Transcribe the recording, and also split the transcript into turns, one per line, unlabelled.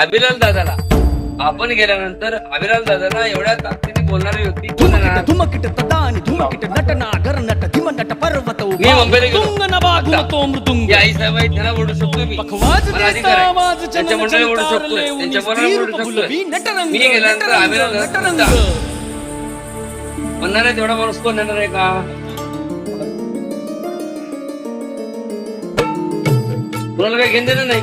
अभिलाल दादाला आपण गेल्यानंतर अभिलाल दादाला एवढ्या ताकदीने बोलणारी व्यक्ती कोण आहे?
धुमकिट तदानी धुमकिट नटना गरनट धीमनट पर्वत
मी मुंबईला गेलो.
तुंग नवागुमतो मृदुंग
या आई साहेब आहेत, त्यांना ओढू शकतो मी.
पखवाज
मला अधिकार
देसा
आहे.
आवाज
त्यांच्या
चमन
मंडळी ओढू
चमकार
शकतोय,
लेऊन
त्यांच्या
स्त्री
बरोबर
रूप
ओढू
गुलबी
शकतोय.
नटरंग
मी गेल्यानंतर
नटरंग
अभिलाल दादा
नटरंग
म्हणणार आहे तेवढा माणूस कोण येणार आहे का? कोणाला काही घेणं देणं नाही.